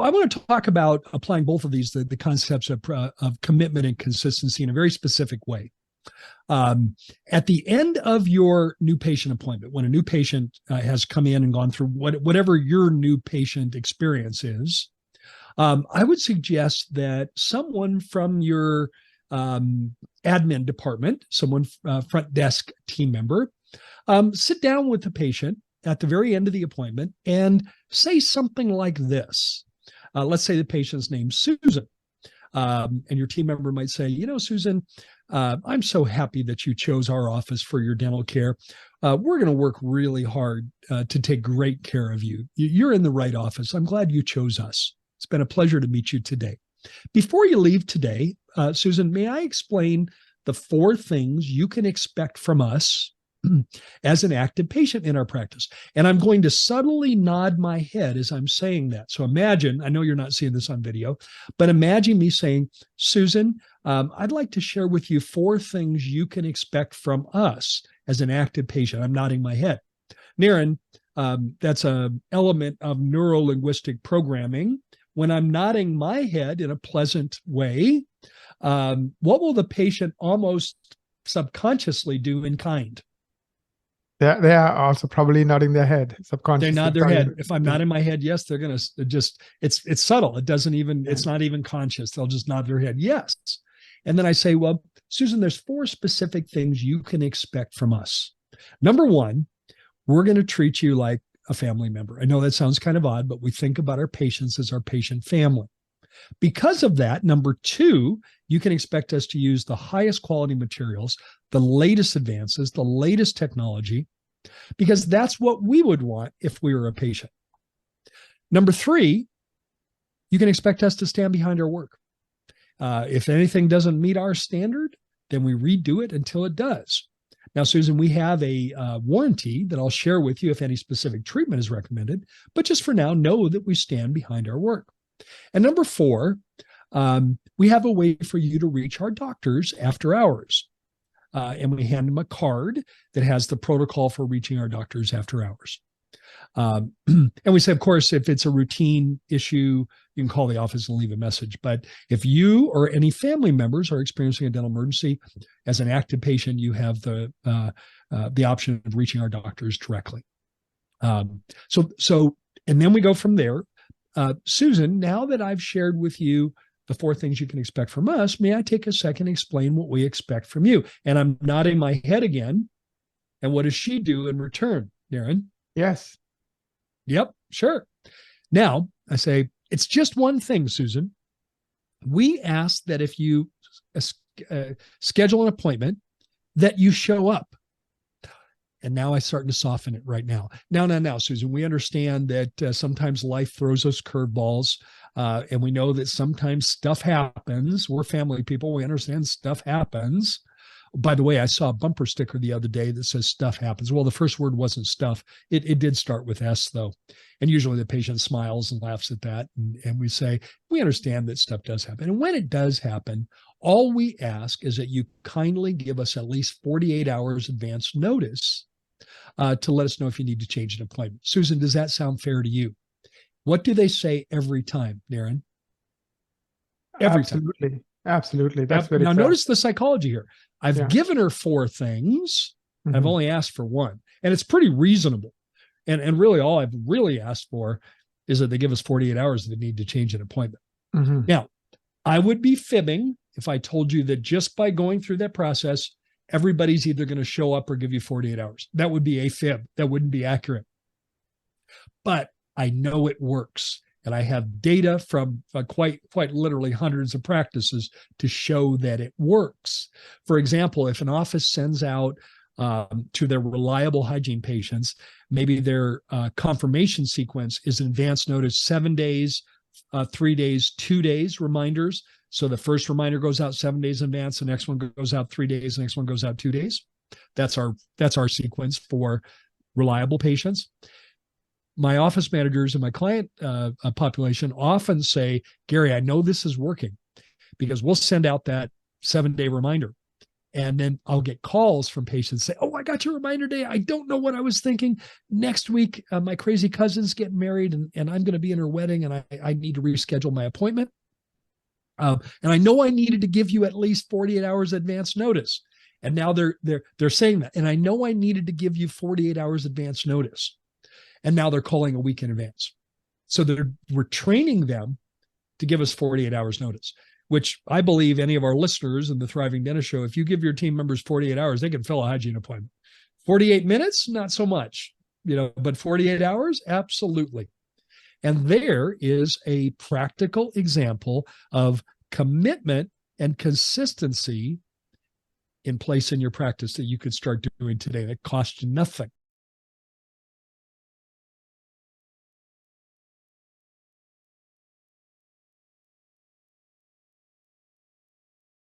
I want to talk about applying both of these, the concepts of commitment and consistency in a very specific way. At the end of your new patient appointment, when a new patient has come in and gone through whatever your new patient experience is, I would suggest that someone from your admin department, someone front desk team member, sit down with the patient at the very end of the appointment and say something like this. Let's say the patient's name's Susan. And your team member might say, Susan, I'm so happy that you chose our office for your dental care. We're going to work really hard to take great care of you. You're in the right office. I'm glad you chose us. It's been a pleasure to meet you today. Before you leave today, Susan, may I explain the 4 things you can expect from us as an active patient in our practice? And I'm going to subtly nod my head as I'm saying that. So imagine, I know you're not seeing this on video, but imagine me saying, Susan, I'd like to share with you 4 things you can expect from us as an active patient. I'm nodding my head. Niren, that's an element of neuro-linguistic programming. When I'm nodding my head in a pleasant way, what will the patient almost subconsciously do in kind? They are also probably nodding their head subconsciously. They nod their head. If I'm nodding my head, yes, they're going to just, it's subtle. It's not even conscious. They'll just nod their head. Yes. And then I say, well, Susan, there's 4 specific things you can expect from us. Number 1, we're going to treat you like a family member. I know that sounds kind of odd, but we think about our patients as our patient family. Because of that, number 2, you can expect us to use the highest quality materials, the latest advances, the latest technology, because that's what we would want if we were a patient. Number 3, you can expect us to stand behind our work. If anything doesn't meet our standard, then we redo it until it does. Now, Susan, we have a warranty that I'll share with you if any specific treatment is recommended, but just for now, know that we stand behind our work. And number 4, we have a way for you to reach our doctors after hours. And we hand them a card that has the protocol for reaching our doctors after hours. And we say, of course, if it's a routine issue, you can call the office and leave a message. But if you or any family members are experiencing a dental emergency, as an active patient, you have the option of reaching our doctors directly. And then we go from there. Susan, now that I've shared with you the 4 things you can expect from us, may I take a second and explain what we expect from you? And I'm nodding my head again. And what does she do in return, Niren? Yes. Yep, sure. Now, I say, it's just one thing, Susan. We ask that if you schedule an appointment, that you show up. And now I'm starting to soften it right now. Now, Susan, we understand that sometimes life throws us curveballs. And we know that sometimes stuff happens. We're family people. We understand stuff happens. By the way, I saw a bumper sticker the other day that says stuff happens. Well, the first word wasn't stuff. It did start with S, though. And usually the patient smiles and laughs at that. And we say, we understand that stuff does happen. And when it does happen, all we ask is that you kindly give us at least 48 hours advance notice to let us know if you need to change an appointment. Susan, does that sound fair to you? What do they say every time, Niren? Every Absolutely. time. Absolutely. That's very now fair. Notice the psychology here. I've given her 4 things. Mm-hmm. I've only asked for 1. And it's pretty reasonable. And really all I've really asked for is that they give us 48 hours if they need to change an appointment. Mm-hmm. Now, I would be fibbing if I told you that just by going through that process, everybody's either going to show up or give you 48 hours. That would be a fib. That wouldn't be accurate. But I know it works. And I have data from quite literally hundreds of practices to show that it works. For example, if an office sends out to their reliable hygiene patients, maybe their confirmation sequence is advance notice 7 days, 3 days, 2 days reminders. So the first reminder goes out 7 days in advance, the next one goes out 3 days, the next one goes out 2 days. That's our sequence for reliable patients. My office managers and my client population often say, Gary, I know this is working because we'll send out that 7-day reminder. And then I'll get calls from patients say, oh, I got your reminder today. I don't know what I was thinking. Next week, my crazy cousin's getting married and I'm going to be in her wedding and I need to reschedule my appointment. And I know I needed to give you at least 48 hours advance notice. And now they're saying that. And I know I needed to give you 48 hours advance notice. And now they're calling a week in advance. So we're training them to give us 48 hours notice, which I believe any of our listeners in the Thriving Dentist Show, if you give your team members 48 hours, they can fill a hygiene appointment. 48 minutes, not so much, but 48 hours, absolutely. And there is a practical example of commitment and consistency in place in your practice that you could start doing today that costs you nothing.